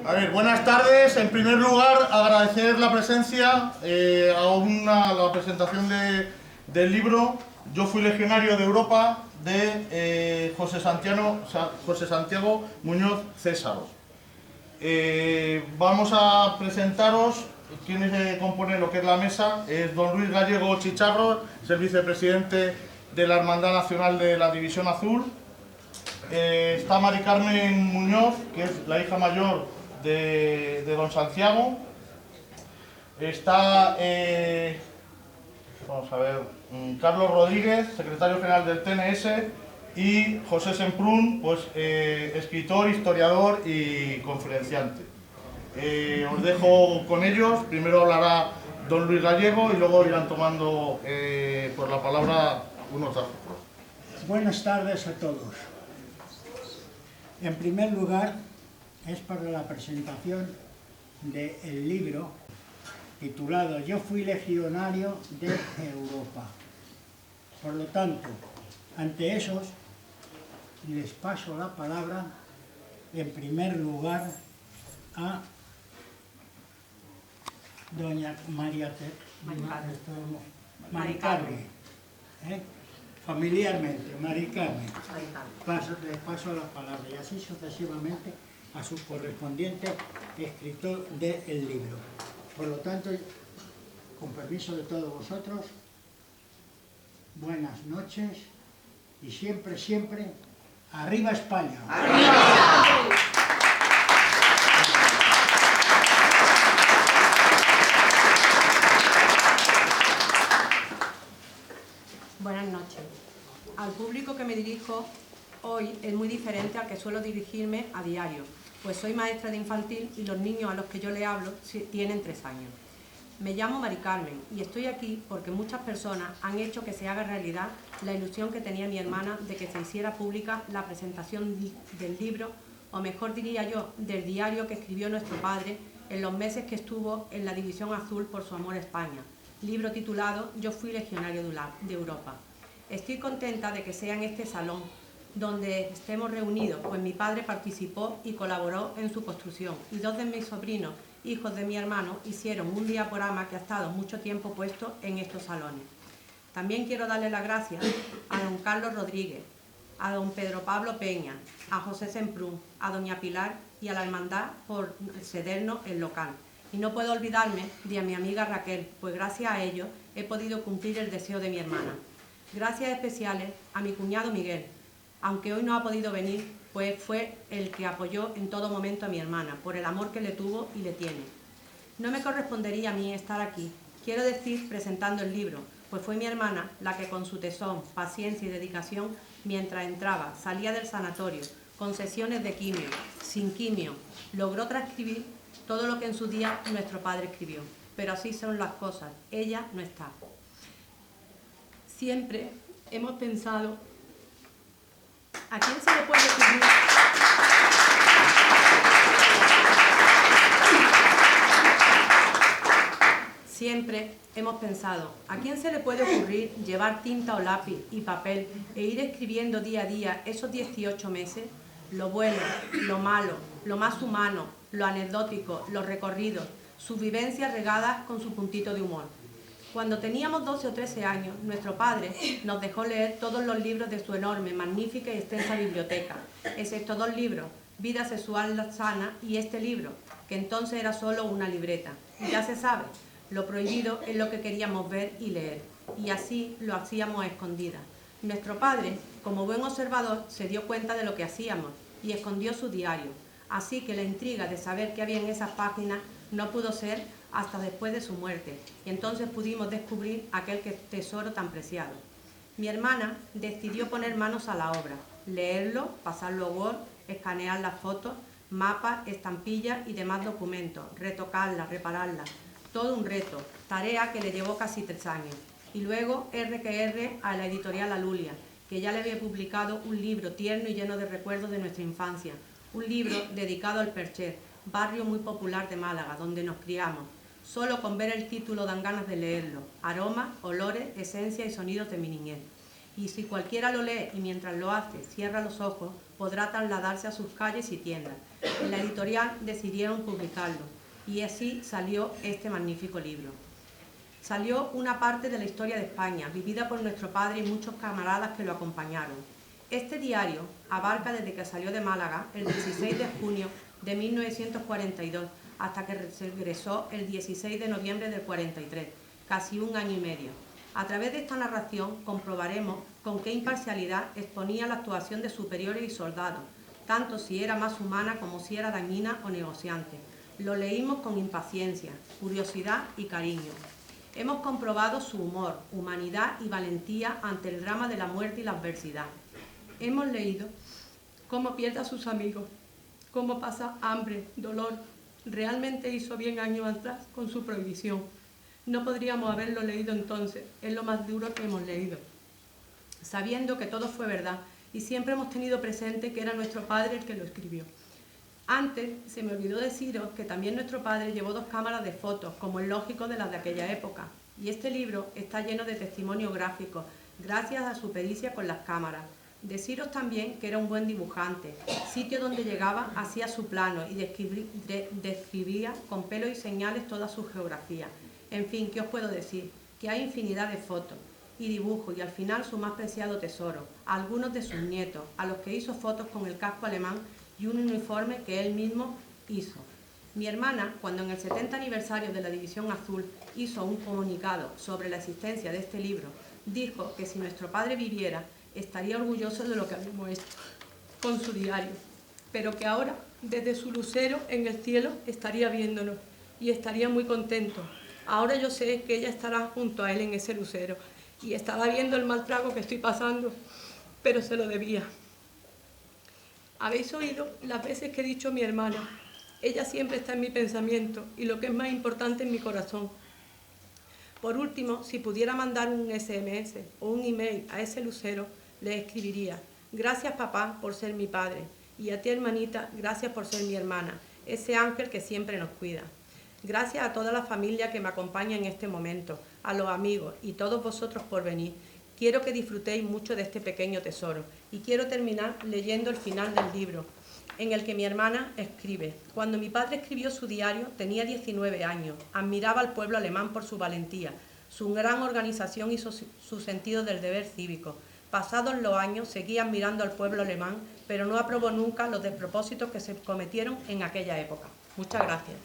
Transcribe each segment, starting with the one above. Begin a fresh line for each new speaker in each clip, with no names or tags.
A ver, buenas tardes. En primer lugar, agradecer la presencia a la presentación del libro Yo fui legionario de Europa de José Santiago Muñoz Césaros. Vamos a presentaros quiénes componen lo que es la mesa. Es don Luis Gallego Chicharro, es el vicepresidente de la Hermandad Nacional de la División Azul. Está Mari Carmen Muñoz, que es la hija mayor de don Santiago. Está vamos a ver, Carlos Rodríguez, secretario general del TNS, y José Semprún, pues, escritor, historiador y conferenciante. Os dejo con ellos. Primero hablará don Luis Gallego y luego irán tomando por la palabra unos datos.
Buenas tardes a todos. En primer lugar, es para la presentación del libro titulado Yo fui legionario de Europa. Por lo tanto, ante esos, les paso la palabra, en primer lugar, a doña Mari Carmen. Familiarmente, Mari Carmen. Le paso la palabra y así sucesivamente a su correspondiente escritor del libro. Por lo tanto, con permiso de todos vosotros, buenas noches y siempre, siempre, ¡arriba España! ¡Arriba!
Buenas noches. Al público que me dirijo hoy es muy diferente al que suelo dirigirme a diario, pues soy maestra de infantil y los niños a los que yo le hablo tienen 3 años. Me llamo Mari Carmen y estoy aquí porque muchas personas han hecho que se haga realidad la ilusión que tenía mi hermana de que se hiciera pública la presentación del libro, o mejor diría yo, del diario que escribió nuestro padre en los meses que estuvo en la División Azul por su amor a España, libro titulado Yo fui legionario de Europa. Estoy contenta de que sea en este salón donde estemos reunidos, pues mi padre participó y colaboró en su construcción y 2 de mis sobrinos, hijos de mi hermano, hicieron un diaporama que ha estado mucho tiempo puesto en estos salones. También quiero darle las gracias a don Carlos Rodríguez, a don Pedro Pablo Peña, a José Semprún, a doña Pilar y a la hermandad por cedernos el local. Y no puedo olvidarme de a mi amiga Raquel, pues gracias a ello he podido cumplir el deseo de mi hermana. Gracias especiales a mi cuñado Miguel, aunque hoy no ha podido venir, pues fue el que apoyó en todo momento a mi hermana, por el amor que le tuvo y le tiene. No me correspondería a mí estar aquí, quiero decir presentando el libro, pues fue mi hermana la que con su tesón, paciencia y dedicación, mientras entraba, salía del sanatorio, con sesiones de quimio, sin quimio, logró transcribir todo lo que en su día nuestro padre escribió. Pero así son las cosas, ella no está. Siempre hemos pensado, ¿a quién se le puede ocurrir? Siempre hemos pensado, ¿a quién se le puede ocurrir llevar tinta o lápiz y papel e ir escribiendo día a día esos 18 meses? Lo bueno, lo malo, lo más humano, lo anecdótico, los recorridos, sus vivencias regadas con su puntito de humor. Cuando teníamos 12 o 13 años, nuestro padre nos dejó leer todos los libros de su enorme, magnífica y extensa biblioteca, excepto 2 libros, Vida Sexual Sana y este libro, que entonces era solo una libreta. Y ya se sabe, lo prohibido es lo que queríamos ver y leer, y así lo hacíamos a escondidas. Nuestro padre, como buen observador, se dio cuenta de lo que hacíamos y escondió su diario, así que la intriga de saber qué había en esas páginas no pudo ser hasta después de su muerte, y entonces pudimos descubrir aquel tesoro tan preciado. Mi hermana decidió poner manos a la obra, leerlo, pasarlo a Word, escanear las fotos, mapas, estampillas y demás documentos, retocarlas, repararlas, todo un reto, tarea que le llevó casi 3 años. Y luego R a la editorial Alulia, que ya le había publicado un libro tierno y lleno de recuerdos de nuestra infancia, un libro dedicado al Percher, barrio muy popular de Málaga, donde nos criamos. Solo con ver el título dan ganas de leerlo, aromas, olores, esencias y sonidos de mi niñez. Y si cualquiera lo lee y mientras lo hace cierra los ojos, podrá trasladarse a sus calles y tiendas. En la editorial decidieron publicarlo y así salió este magnífico libro. Salió una parte de la historia de España, vivida por nuestro padre y muchos camaradas que lo acompañaron. Este diario abarca desde que salió de Málaga el 16 de junio de 1942 hasta que regresó el 16 de noviembre del 43, casi un año y medio. A través de esta narración comprobaremos con qué imparcialidad exponía la actuación de superiores y soldados, tanto si era más humana como si era dañina o negociante. Lo leímos con impaciencia, curiosidad y cariño. Hemos comprobado su humor, humanidad y valentía ante el drama de la muerte y la adversidad. Hemos leído cómo pierde a sus amigos, cómo pasa hambre, dolor. Realmente hizo bien años atrás con su prohibición. No podríamos haberlo leído entonces, es lo más duro que hemos leído. Sabiendo que todo fue verdad y siempre hemos tenido presente que era nuestro padre el que lo escribió. Antes se me olvidó deciros que también nuestro padre llevó 2 cámaras de fotos, como es lógico de las de aquella época. Y este libro está lleno de testimonios gráficos, gracias a su pericia con las cámaras. Deciros también que era un buen dibujante. Sitio donde llegaba hacía su plano y describía con pelos y señales toda su geografía. En fin, ¿qué os puedo decir? Que hay infinidad de fotos y dibujos y al final su más preciado tesoro, a algunos de sus nietos, a los que hizo fotos con el casco alemán y un uniforme que él mismo hizo. Mi hermana, cuando en el 70 aniversario de la División Azul hizo un comunicado sobre la existencia de este libro, dijo que si nuestro padre viviera, estaría orgulloso de lo que habíamos hecho con su diario, pero que ahora, desde su lucero en el cielo, estaría viéndonos y estaría muy contento. Ahora yo sé que ella estará junto a él en ese lucero y estará viendo el mal trago que estoy pasando, pero se lo debía. Habéis oído las veces que he dicho mi hermana. Ella siempre está en mi pensamiento y lo que es más importante en mi corazón. Por último, si pudiera mandar un SMS o un email a ese lucero, le escribiría: gracias papá por ser mi padre y a ti hermanita, gracias por ser mi hermana, ese ángel que siempre nos cuida. Gracias a toda la familia que me acompaña en este momento, a los amigos y todos vosotros por venir. Quiero que disfrutéis mucho de este pequeño tesoro y quiero terminar leyendo el final del libro, en el que mi hermana escribe: cuando mi padre escribió su diario tenía 19 años, admiraba al pueblo alemán por su valentía, su gran organización y su sentido del deber cívico. Pasados los años seguía admirando al pueblo alemán, pero no aprobó nunca los despropósitos que se cometieron en aquella época. Muchas gracias.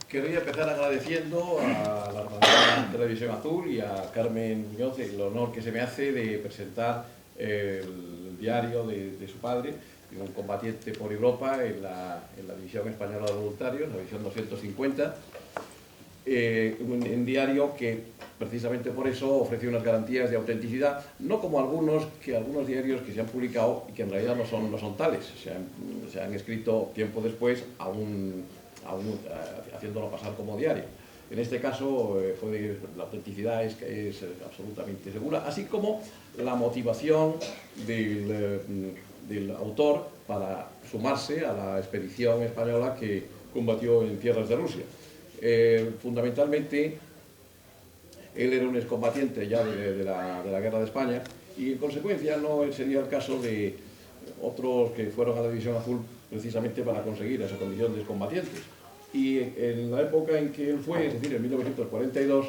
Querría empezar agradeciendo a la Hermandad Televisión Azul y a Carmen Muñoz el honor que se me hace de presentar el diario de su padre, un combatiente por Europa en la División Española de Voluntarios, la División 250, un diario que precisamente por eso ofrece unas garantías de autenticidad, no como algunos diarios que se han publicado y que en realidad no son tales, se han escrito tiempo después aún haciéndolo pasar como diario. En este caso, la autenticidad es absolutamente segura, así como la motivación del autor para sumarse a la expedición española que combatió en tierras de Rusia. Fundamentalmente, él era un excombatiente ya de la Guerra de España y, en consecuencia, no sería el caso de otros que fueron a la División Azul precisamente para conseguir esa condición de excombatientes. Y en la época en que él fue, es decir, en 1942,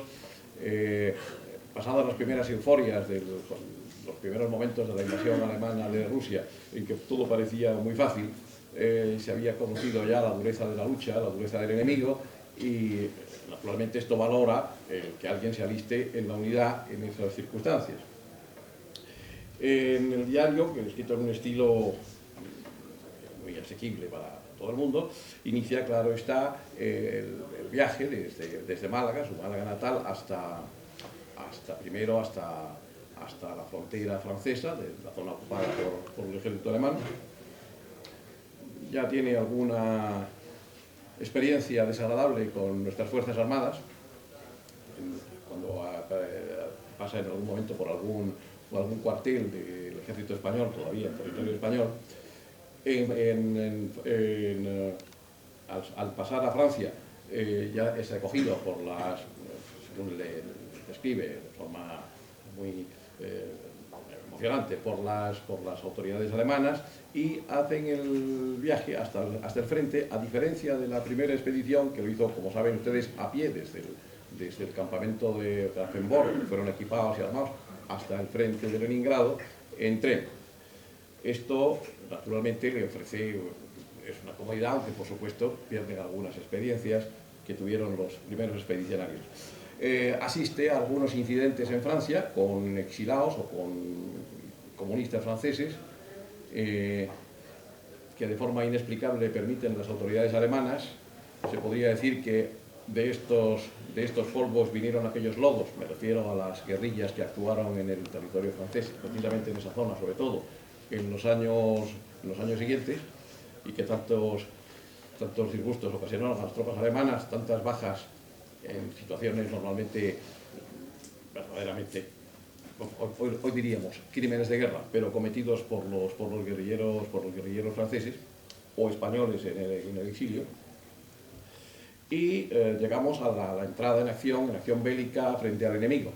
pasadas las primeras euforias de los primeros momentos de la invasión alemana de Rusia, en que todo parecía muy fácil, se había conocido ya la dureza de la lucha, la dureza del enemigo, y naturalmente esto valora que alguien se aliste en la unidad en esas circunstancias. En el diario, que es escrito en un estilo muy asequible para todo el mundo, inicia, claro está, el viaje desde Málaga, su Málaga natal, hasta la frontera francesa, de la zona ocupada por el ejército alemán. Ya tiene alguna experiencia desagradable con nuestras Fuerzas Armadas, cuando pasa en algún momento por algún cuartel del ejército español, todavía en territorio español. Al pasar a Francia, ya es recogido por las, según le describe de forma muy emocionante, por las autoridades alemanas, y hacen el viaje hasta el frente, a diferencia de la primera expedición, que lo hizo, como saben ustedes, a pie desde el campamento de Grafenborn, donde fueron equipados y armados, hasta el frente de Leningrado, en tren. Esto, naturalmente, le ofrece, es una comodidad, aunque por supuesto pierden algunas experiencias que tuvieron los primeros expedicionarios. Asiste a algunos incidentes en Francia con exilados o con comunistas franceses que de forma inexplicable permiten a las autoridades alemanas. Se podría decir que de estos polvos vinieron aquellos lodos, me refiero a las guerrillas que actuaron en el territorio francés, precisamente en esa zona, sobre todo en los años siguientes, y que tantos disgustos ocasionaron a las tropas alemanas, tantas bajas en situaciones normalmente, verdaderamente, hoy diríamos, crímenes de guerra, pero cometidos por los guerrilleros franceses o españoles en el exilio. Y llegamos a la entrada en acción bélica frente al enemigo,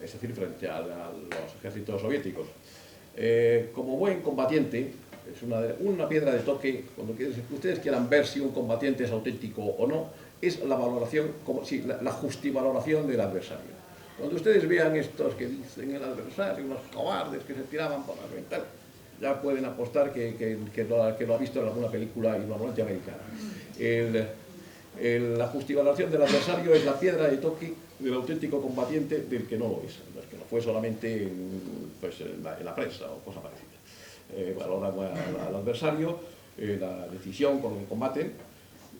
es decir, frente a los ejércitos soviéticos. Como buen combatiente, es una piedra de toque, cuando ustedes quieran ver si un combatiente es auténtico o no, es la valoración, la justivaloración del adversario. Cuando ustedes vean estos que dicen el adversario, unos cobardes que se tiraban por la ventana, ya pueden apostar que lo ha visto en alguna película y normalmente americana. La justivaloración del adversario es la piedra de toque del auténtico combatiente del que no lo es, que no fue solamente en la prensa o cosa parecida. Valoran al adversario, la decisión con la que combaten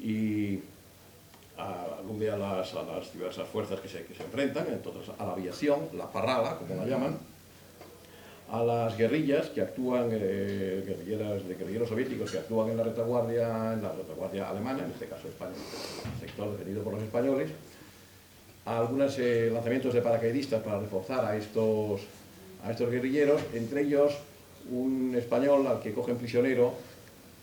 y alude a las diversas fuerzas que se enfrentan, entonces a la aviación, la parrala, como la llaman, a las guerrillas que actúan, guerrilleros soviéticos que actúan en la retaguardia alemana, en este caso español, el sector defendido por los españoles, a algunos lanzamientos de paracaidistas para reforzar a estos guerrilleros, entre ellos un español al que cogen prisionero,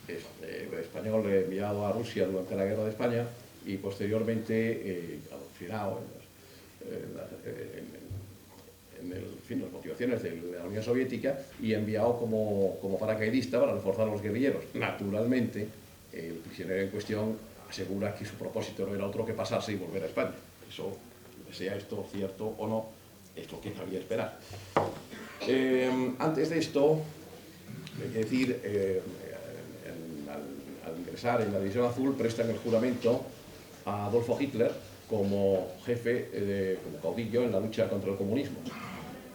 español enviado a Rusia durante la Guerra de España y posteriormente adoctrinado en las motivaciones de la Unión Soviética y enviado como paracaidista para reforzar a los guerrilleros. Naturalmente, el prisionero en cuestión asegura que su propósito no era otro que pasarse y volver a España. Eso, sea esto cierto o no, es lo que cabía esperar. Antes de esto, hay que decir, al ingresar en la División Azul, prestan el juramento a Adolfo Hitler como jefe, como caudillo en la lucha contra el comunismo.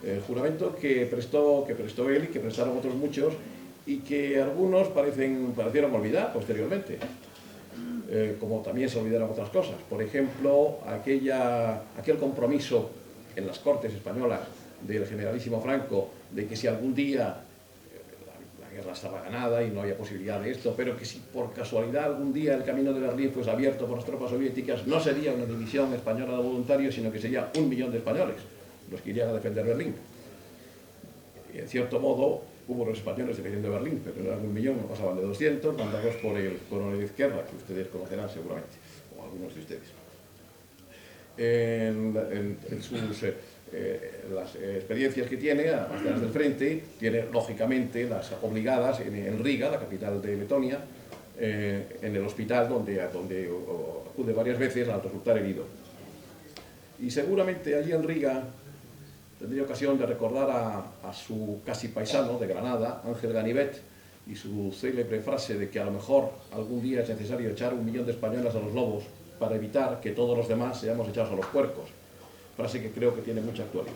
El juramento que prestó él y que prestaron otros muchos y que algunos parecieron olvidar posteriormente, como también se olvidaron otras cosas. Por ejemplo, aquel compromiso en las Cortes españolas del generalísimo Franco de que si algún día la guerra estaba ganada y no había posibilidad de esto, pero que si por casualidad algún día el camino de Berlín fuese abierto por las tropas soviéticas, no sería una división española de voluntarios, sino que sería 1 millón de españoles los que irían a defender Berlín. Y en cierto modo hubo los españoles defendiendo Berlín, pero eran 1 millón, no pasaban de 200, mandados por el coronel de izquierda, que ustedes conocerán seguramente, o algunos de ustedes. Las experiencias que tiene, además de las del frente, tiene lógicamente las obligadas en Riga, la capital de Letonia, en el hospital donde acude varias veces al resultar herido. Y seguramente allí en Riga tendría ocasión de recordar a su casi paisano de Granada, Ángel Ganivet, y su célebre frase de que a lo mejor algún día es necesario echar 1 millón de españoles a los lobos para evitar que todos los demás seamos echados a los puercos. Frase que creo que tiene mucha actualidad.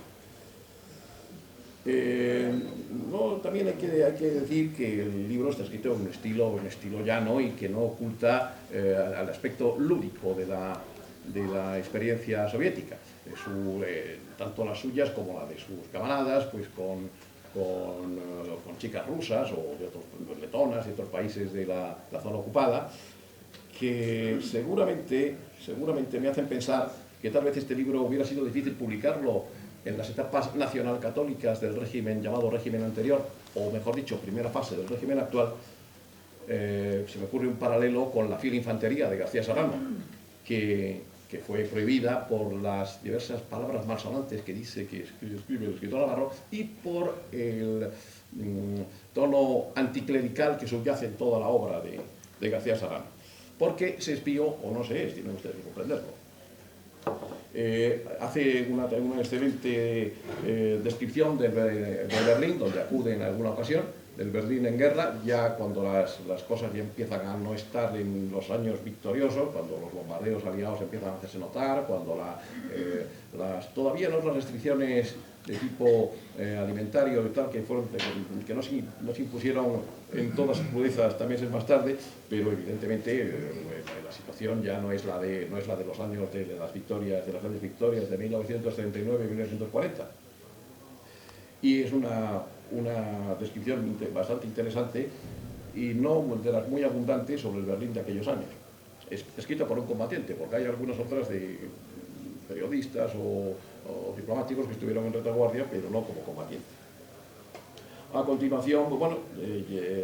También hay que decir que el libro está escrito en un estilo llano y que no oculta al aspecto lúdico de la experiencia soviética. Tanto las suyas como la de sus camaradas, pues con chicas rusas o de otros letonas y otros países de la zona ocupada, que seguramente me hacen pensar que tal vez este libro hubiera sido difícil publicarlo en las etapas nacional-católicas del régimen llamado régimen anterior, o mejor dicho, primera fase del régimen actual. Se me ocurre un paralelo con La fiel infantería de García Serrano, que fue prohibida por las diversas palabras malsonantes que dice que escribe el escritor Navarro y por el tono anticlerical que subyace en toda la obra de García Serrano. Porque se espió, o no se es, tienen ustedes que comprenderlo. Hace una excelente descripción de Berlín, donde acude en alguna ocasión, del Berlín en guerra, ya cuando las cosas ya empiezan a no estar en los años victoriosos, cuando los bombardeos aliados empiezan a hacerse notar, cuando todavía no las restricciones de tipo alimentario y tal, que no se impusieron en todas sus crudezas hasta meses más tarde, pero evidentemente la situación ya no es la de los años de las victorias, de las grandes victorias de 1939 y 1940. Y es una descripción bastante interesante y no de las muy abundantes sobre el Berlín de aquellos años. Escrita por un combatiente, porque hay algunas otras de periodistas o diplomáticos que estuvieron en retaguardia, pero no como combatientes. A continuación, pues bueno,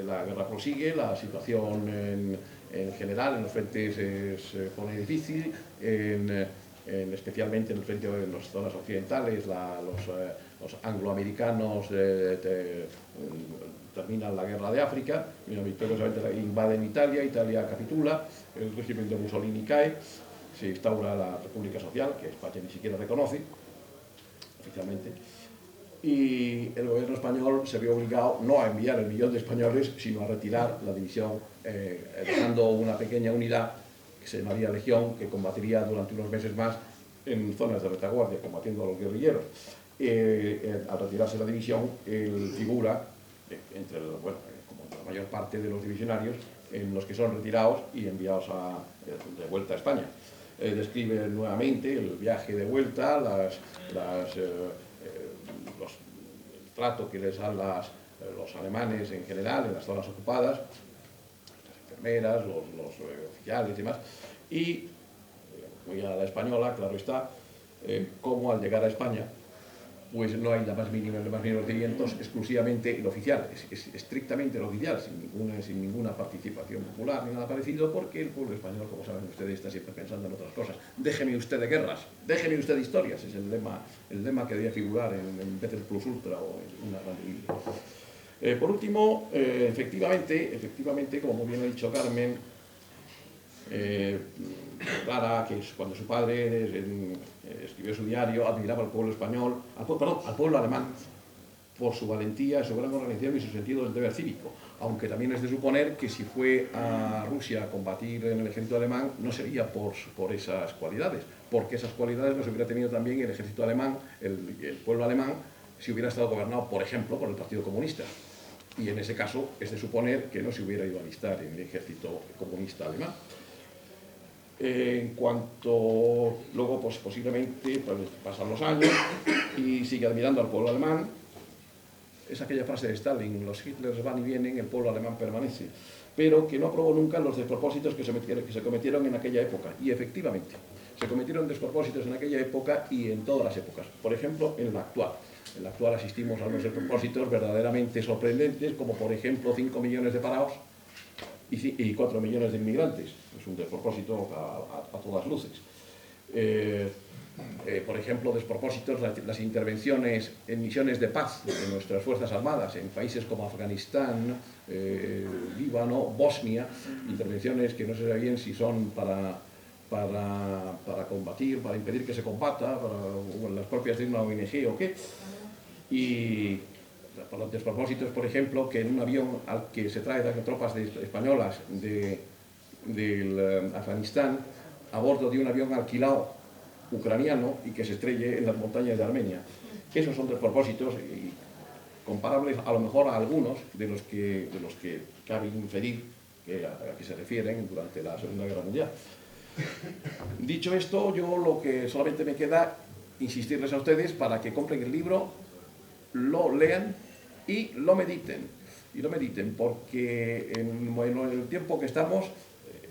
la guerra prosigue, la situación en general en los frentes se pone difícil, especialmente en las zonas occidentales, los angloamericanos terminan la guerra de África, victoriosamente invaden Italia capitula, el régimen de Mussolini cae, se instaura la República Social, que España ni siquiera reconoce oficialmente, y el gobierno español se vio obligado no a enviar el 1.000.000 de españoles, sino a retirar la división, dejando una pequeña unidad que se llamaría Legión, que combatiría durante unos meses más en zonas de retaguardia, combatiendo a los guerrilleros. Al retirarse la división, él figura, como la mayor parte de los divisionarios, en los que son retirados y enviados de vuelta a España. Describe nuevamente el viaje de vuelta, el trato que les dan los alemanes en general en las zonas ocupadas, las enfermeras, los oficiales y demás, y muy a la española, claro está, como al llegar a España pues no hay los más mínimos requerimientos, exclusivamente el oficial, es estrictamente el oficial, sin ninguna participación popular ni nada parecido, porque el pueblo español, como saben ustedes, está siempre pensando en otras cosas. Déjeme usted de guerras, déjeme usted de historias, es el lema que debía figurar en vez del plus ultra o en una gran Biblia. Por último, efectivamente, como muy bien ha dicho Carmen, Clara, que es cuando su padre escribió su diario, admiraba al pueblo español, al pueblo alemán, por su valentía, su gran organización y su sentido del deber cívico, aunque también es de suponer que si fue a Rusia a combatir en el ejército alemán no sería por esas cualidades, porque esas cualidades las hubiera tenido también el ejército alemán, el pueblo alemán, si hubiera estado gobernado, por ejemplo, por el Partido Comunista. Y en ese caso es de suponer que no se hubiera ido a alistar en el ejército comunista alemán. En cuanto luego, pues posiblemente pasan los años y sigue admirando al pueblo alemán. Es aquella frase de Stalin: los Hitlers van y vienen, el pueblo alemán permanece, pero que no aprobó nunca los despropósitos que se cometieron en aquella época. Y efectivamente, se cometieron despropósitos en aquella época y en todas las épocas. Por ejemplo, en la actual. En la actual asistimos a unos despropósitos verdaderamente sorprendentes, como por ejemplo 5 millones de parados y 4 millones de inmigrantes. Es un despropósito a todas luces. Por ejemplo, despropósitos las intervenciones en misiones de paz de nuestras Fuerzas Armadas en países como Afganistán, Líbano, Bosnia, intervenciones que no se sabe bien si son para combatir, para impedir que se combata, para las propias de una ONG o qué. Y por los despropósitos, por ejemplo, que en un avión al que se trae tropas españolas del Afganistán, a bordo de un avión alquilado ucraniano y que se estrelle en las montañas de Armenia. Esos son despropósitos comparables a lo mejor a algunos de los que cabe inferir a que se refieren durante la Segunda Guerra Mundial. Dicho esto, yo lo que solamente me queda insistirles a ustedes para que compren el libro, lo lean y lo mediten. Porque en el tiempo que estamos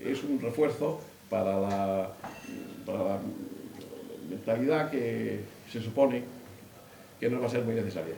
es un refuerzo para la mentalidad que se supone que no va a ser muy necesaria.